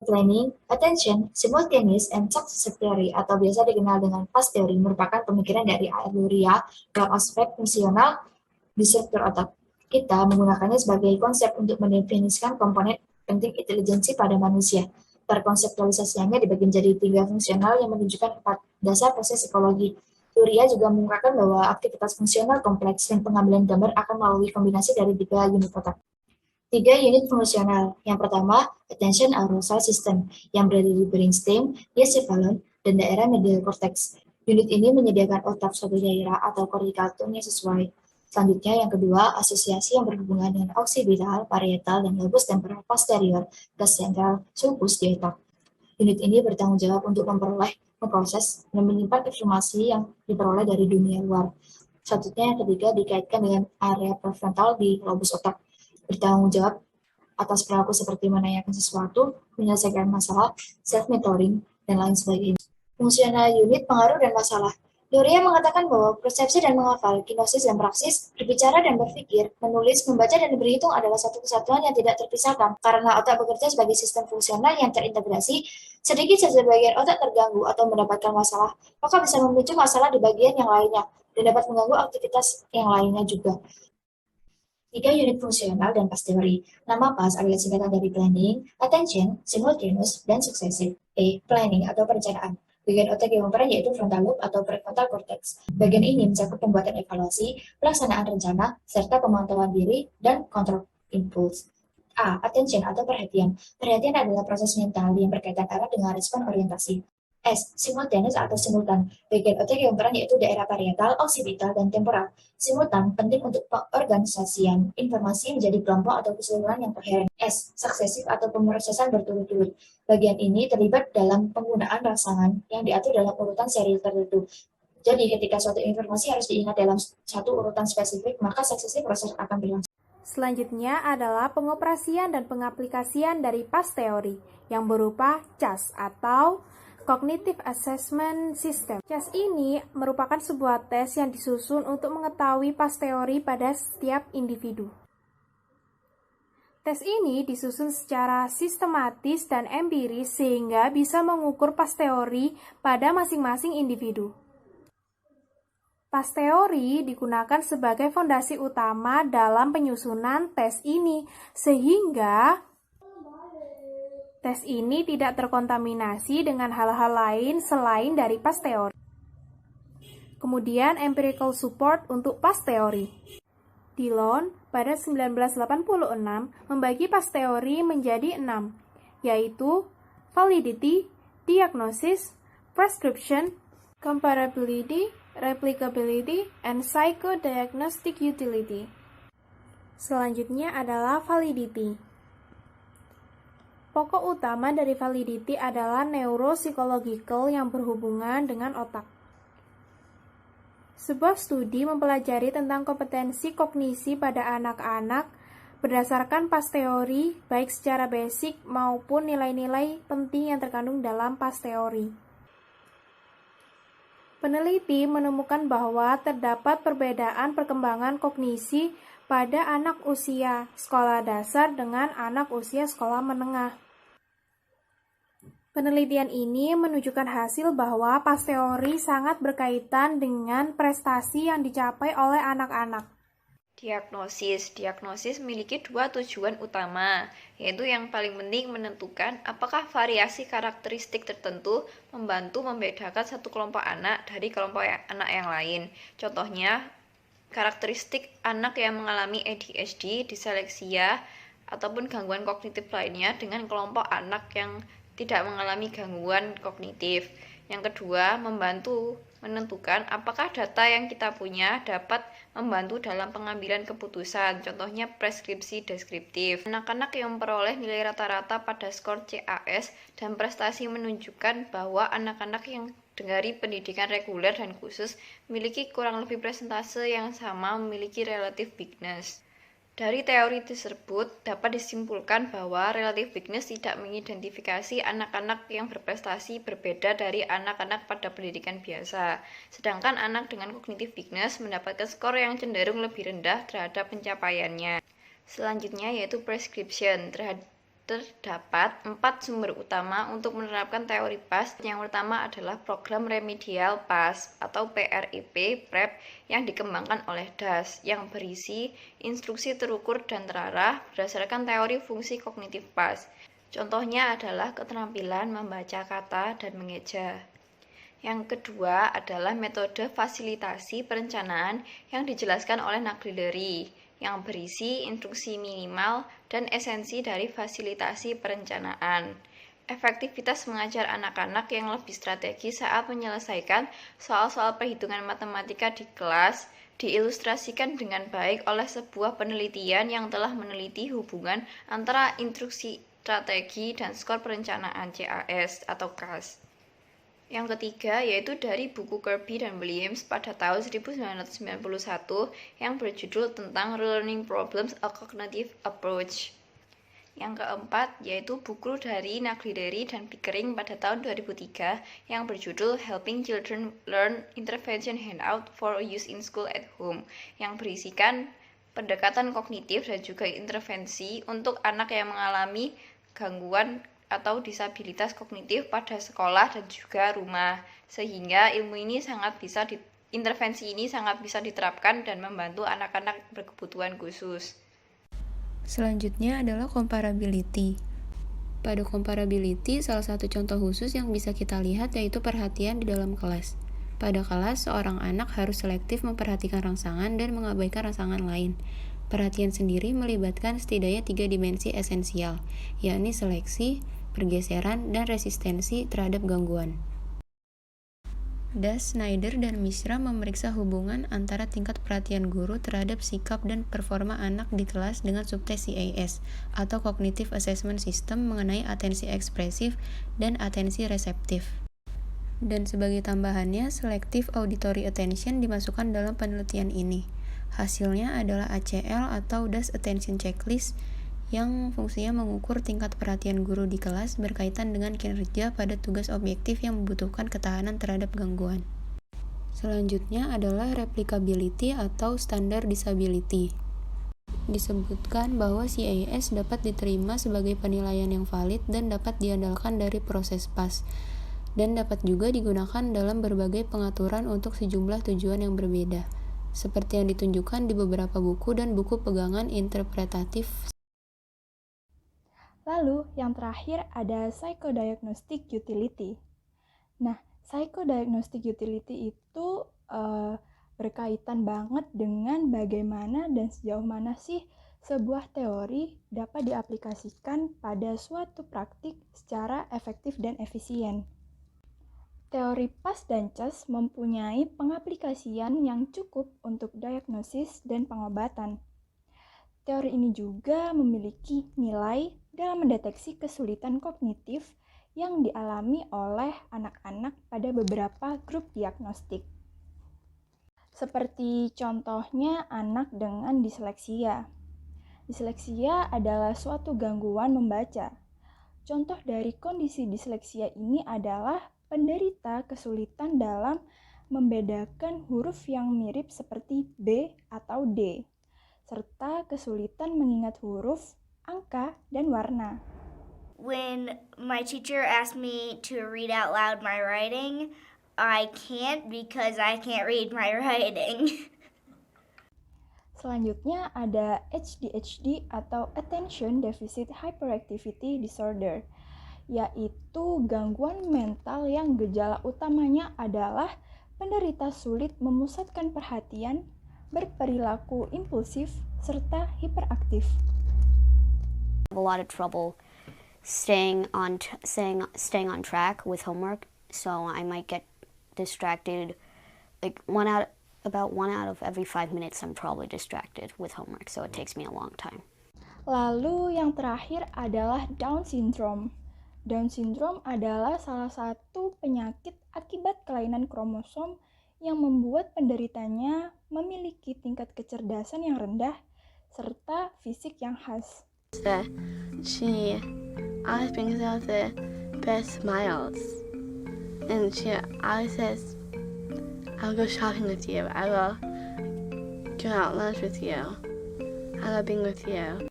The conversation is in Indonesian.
Planning, attention, simultaneous, and successive theory atau biasa dikenal dengan past theory merupakan pemikiran dari Luria dalam aspek fungsional di struktur otak. Kita menggunakannya sebagai konsep untuk mendefinisikan komponen penting intelijensi pada manusia. Perkonseptualisasiannya dibagi menjadi 3 fungsional yang menunjukkan 4 dasar proses psikologi. Luria juga mengungkapkan bahwa aktivitas fungsional kompleks dan pengambilan gambar akan melalui kombinasi dari 3 unit otak. 3 unit fungsional. Yang pertama, attention arousal system yang berada di brainstem, encephalon, dan daerah medial cortex. Unit ini menyediakan otak suatu daerah atau cortical tone yang sesuai. Selanjutnya, yang kedua, asosiasi yang berhubungan dengan occipital, parietal, dan lobus temporal posterior ke central sulcus di otak. Unit ini bertanggung jawab untuk memproses, dan menyimpan informasi yang diperoleh dari dunia luar. Selanjutnya, yang ketiga, dikaitkan dengan area prefrontal di lobus otak, bertanggung jawab atas perilaku seperti menanyakan sesuatu, menyelesaikan masalah, self-mentoring, dan lain sebagainya. Fungsional unit pengaruh dan masalah. Luria mengatakan bahwa persepsi dan menghafal, kinosis dan praksis, berbicara dan berpikir, menulis, membaca, dan berhitung adalah satu kesatuan yang tidak terpisahkan. Karena otak bekerja sebagai sistem fungsional yang terintegrasi, sedikit saja bagian otak terganggu atau mendapatkan masalah, maka bisa memicu masalah di bagian yang lainnya, dan dapat mengganggu aktivitas yang lainnya juga. 3 unit fungsional dan past teori. Nama PAS adalah singkatan dari planning, attention, simultaneous, dan successive. Planning atau perencanaan. Bagian otak yang berperan yaitu frontal lobe atau prefrontal cortex. Bagian ini mencakup pembuatan evaluasi, pelaksanaan rencana, serta pemantauan diri dan kontrol impuls. Attention atau perhatian. Perhatian adalah proses mental yang berkaitan erat dengan respon orientasi. Simultaneous atau simultan. Bagian otak yang berperan yaitu daerah parietal, occipital, dan temporal. Simultan penting untuk pengorganisasian informasi menjadi kelompok atau keseluruhan yang koheren. Suksesif atau pemrosesan berturut-turut. Bagian ini terlibat dalam penggunaan rangsangan yang diatur dalam urutan serial tertentu. Jadi ketika suatu informasi harus diingat dalam satu urutan spesifik, maka suksesif proses akan berlangsung. Selanjutnya adalah pengoperasian dan pengaplikasian dari past teori yang berupa CAS atau Cognitive Assessment System. CAS ini merupakan sebuah tes yang disusun untuk mengetahui past teori pada setiap individu. Tes ini disusun secara sistematis dan empiris sehingga bisa mengukur past teori pada masing-masing individu. Past teori digunakan sebagai fondasi utama dalam penyusunan tes ini, sehingga tes ini tidak terkontaminasi dengan hal-hal lain selain dari past teori. Kemudian empirical support untuk past teori. Dillon pada 1986 membagi past teori menjadi 6, yaitu validity, diagnosis, prescription, comparability, replicability, and psychodiagnostic utility. Selanjutnya adalah validity. Pokok utama dari validity adalah neuropsychological yang berhubungan dengan otak. Sebuah studi mempelajari tentang kompetensi kognisi pada anak-anak berdasarkan past teori, baik secara basic maupun nilai-nilai penting yang terkandung dalam past teori. Peneliti menemukan bahwa terdapat perbedaan perkembangan kognisi pada anak usia sekolah dasar dengan anak usia sekolah menengah. Penelitian ini menunjukkan hasil bahwa past teori sangat berkaitan dengan prestasi yang dicapai oleh anak-anak. Diagnosis memiliki 2 tujuan utama, yaitu yang paling penting menentukan apakah variasi karakteristik tertentu membantu membedakan satu kelompok anak dari kelompok anak yang lain. Contohnya, karakteristik anak yang mengalami ADHD, dysleksia, ataupun gangguan kognitif lainnya dengan kelompok anak yang tidak mengalami gangguan kognitif. Yang kedua, membantu menentukan apakah data yang kita punya dapat membantu dalam pengambilan keputusan, contohnya preskripsi deskriptif. Anak-anak yang memperoleh nilai rata-rata pada skor CAS dan prestasi menunjukkan bahwa anak-anak yang dari pendidikan reguler dan khusus memiliki kurang lebih persentase yang sama memiliki relative bigness. Dari teori tersebut dapat disimpulkan bahwa relative bigness tidak mengidentifikasi anak-anak yang berprestasi berbeda dari anak-anak pada pendidikan biasa, sedangkan anak dengan cognitive bigness mendapatkan skor yang cenderung lebih rendah terhadap pencapaiannya. Selanjutnya yaitu prescription. Terdapat 4 sumber utama untuk menerapkan teori PAS. Yang pertama adalah program remedial PAS atau PRIP (PrEP) yang dikembangkan oleh DAS yang berisi instruksi terukur dan terarah berdasarkan teori fungsi kognitif PAS. Contohnya adalah keterampilan membaca kata dan mengeja. Yang kedua adalah metode fasilitasi perencanaan yang dijelaskan oleh Naglieri, yang berisi instruksi minimal dan esensi dari fasilitasi perencanaan. Efektivitas mengajar anak-anak yang lebih strategis saat menyelesaikan soal-soal perhitungan matematika di kelas diilustrasikan dengan baik oleh sebuah penelitian yang telah meneliti hubungan antara instruksi strategi dan skor perencanaan CAS atau CAS. Yang ketiga yaitu dari buku Kirby dan Williams pada tahun 1991 yang berjudul tentang Learning Problems: A Cognitive Approach. Yang keempat yaitu buku dari Naglieri dan Pickering pada tahun 2003 yang berjudul Helping Children Learn Intervention Handout for Use in School at Home yang berisikan pendekatan kognitif dan juga intervensi untuk anak yang mengalami gangguan atau disabilitas kognitif pada sekolah dan juga rumah, sehingga intervensi ini sangat bisa diterapkan dan membantu anak-anak berkebutuhan khusus. Selanjutnya adalah comparability. Pada comparability, salah satu contoh khusus yang bisa kita lihat yaitu perhatian di dalam kelas. Pada kelas, seorang anak harus selektif memperhatikan rangsangan dan mengabaikan rangsangan lain. Perhatian sendiri melibatkan setidaknya 3 dimensi esensial, yakni seleksi, pergeseran, dan resistensi terhadap gangguan. Das, Snyder, dan Mishra memeriksa hubungan antara tingkat perhatian guru terhadap sikap dan performa anak di kelas dengan subtes CAS atau Cognitive Assessment System mengenai atensi ekspresif dan atensi reseptif. Dan sebagai tambahannya, Selective Auditory Attention dimasukkan dalam penelitian ini. Hasilnya adalah ACL atau Das Attention Checklist yang fungsinya mengukur tingkat perhatian guru di kelas berkaitan dengan kinerja pada tugas objektif yang membutuhkan ketahanan terhadap gangguan. Selanjutnya adalah replicability atau standar disability. Disebutkan bahwa CAS dapat diterima sebagai penilaian yang valid dan dapat diandalkan dari proses PAS, dan dapat juga digunakan dalam berbagai pengaturan untuk sejumlah tujuan yang berbeda, seperti yang ditunjukkan di beberapa buku dan buku pegangan interpretatif. Lalu, yang terakhir ada psychodiagnostic utility. Nah, psychodiagnostic utility itu berkaitan banget dengan bagaimana dan sejauh mana sih sebuah teori dapat diaplikasikan pada suatu praktik secara efektif dan efisien. Teori PAS dan CAS mempunyai pengaplikasian yang cukup untuk diagnosis dan pengobatan. Teori ini juga memiliki nilai dalam mendeteksi kesulitan kognitif yang dialami oleh anak-anak pada beberapa grup diagnostik. Seperti contohnya anak dengan disleksia. Disleksia adalah suatu gangguan membaca. Contoh dari kondisi disleksia ini adalah penderita kesulitan dalam membedakan huruf yang mirip seperti B atau D, serta kesulitan mengingat huruf, angka, dan warna. When my teacher asked me to read out loud my writing, I can't because I can't read my writing. Selanjutnya ada ADHD atau Attention Deficit Hyperactivity Disorder, yaitu gangguan mental yang gejala utamanya adalah penderita sulit memusatkan perhatian, berperilaku impulsif, serta hiperaktif. I have a lot of trouble staying on track with homework, so I might get distracted. Like about one out of every 5 minutes, I'm probably distracted with homework, so it takes me a long time. Lalu yang terakhir adalah Down syndrome. Down syndrome adalah salah satu penyakit akibat kelainan kromosom yang membuat penderitanya memiliki tingkat kecerdasan yang rendah serta fisik yang khas. She always brings out the best smiles, and she always says, "I'll go shopping with you. I will go out lunch with you. I love being with you."